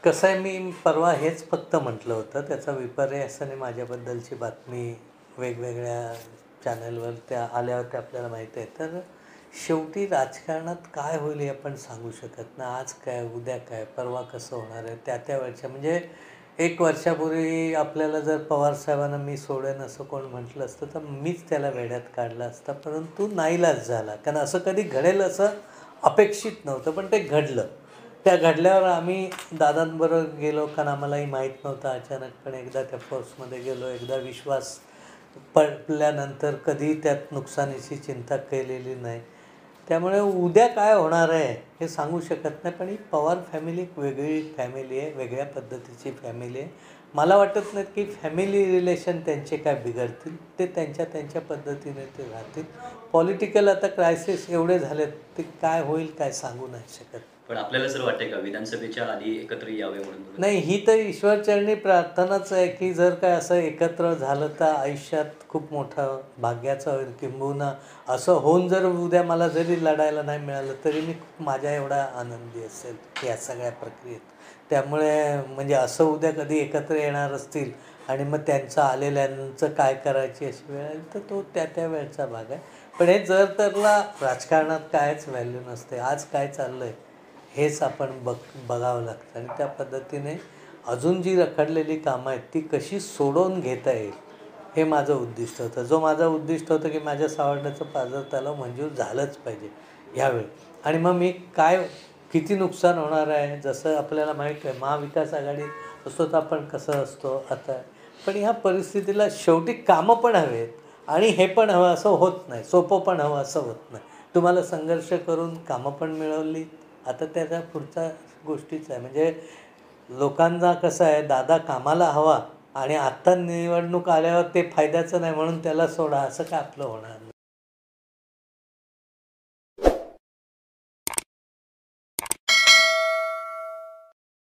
कसं आहे, मी परवा हेच फक्त म्हटलं होतं. त्याचा विपर्यासाने माझ्याबद्दलची बातमी वेगवेगळ्या चॅनलवर त्या आल्या होत्या, आपल्याला माहीत आहे. तर शेवटी राजकारणात काय होईल हे आपण सांगू शकत नाही. आज काय, उद्या काय, परवा कसं होणार आहे, त्या वेळच्या म्हणजे 1 वर्षापूर्वी आपल्याला जर पवारसाहेबांना मी सोडेन असं कोण म्हटलं असतं, तर मीच त्याला वेड्यात काढलं असतं. परंतु नाईलाज झाला, कारण असं कधी घडेल असं अपेक्षित नव्हतं, पण ते घडलं. त्या घडल्यावर आम्ही दादांबरोबर गेलो, कारण आम्हालाही माहीत नव्हतं. अचानकपणे एकदा त्या फोर्समध्ये गेलो, एकदा विश्वास पडल्यानंतर कधी त्यात नुकसानीची चिंता केलेली नाही. त्यामुळे उद्या काय होणार आहे हे सांगू शकत नाही. पण ही पवार फॅमिली एक वेगळी फॅमिली आहे, वेगळ्या पद्धतीची फॅमिली आहे. मला वाटत नाही की फॅमिली रिलेशन त्यांचे काय बिघडतील. ते त्यांच्या त्यांच्या पद्धतीने ते राहतील. पॉलिटिकल आता क्रायसिस एवढे झालेत, ते काय होईल काय सांगू नाही शकत. पण आपल्याला जर वाटतंय का विधानसभेच्या आधी एकत्र यावे म्हणून? नाही, ही तर ईश्वरचरणी प्रार्थनाच आहे की जर काय असं एकत्र झालं तर आयुष्यात खूप मोठं भाग्याचं होईल. किंबहुना असं होऊन जर उद्या मला जरी लढायला नाही मिळालं तरी मी माझ्या एवढा आनंदी असेल या सगळ्या प्रक्रियेत. त्यामुळे म्हणजे असं उद्या कधी एकत्र येणार असतील आणि मग त्यांचं आलेल्यांचं काय करायची अशी वेळ आली तर तो त्या वेळचा भाग आहे. पण हे जर तरला राजकारणात कायच व्हॅल्यू नसते. आज काय चाललं आहे हेच आपण बघावं लागतं आणि त्या पद्धतीने अजून जी रखडलेली कामं आहेत ती कशी सोडवून घेता येईल हे माझं उद्दिष्ट होतं. जो माझं उद्दिष्ट होतं की माझ्या सावर्ड्याचं पाझर तलाव मंजूर झालंच पाहिजे ह्यावेळी. आणि मग मी काय किती नुकसान होणार आहे, जसं आपल्याला माहीत आहे महाविकास आघाडी असतो तर आपण कसं असतो आता. पण ह्या परिस्थितीला शेवटी कामं पण हवेत आणि हे पण हवं असं होत नाही, सोपं पण हवं असं होत नाही. तुम्हाला संघर्ष करून कामं पण मिळवली. आता त्याच्या पुढच्या गोष्टीच आहे. म्हणजे लोकांना कसं आहे, दादा कामाला हवा आणि आत्ता निवडणूक आल्यावर ते फायद्याचं नाही म्हणून त्याला सोडा, असं काय आपलं होणार नाही.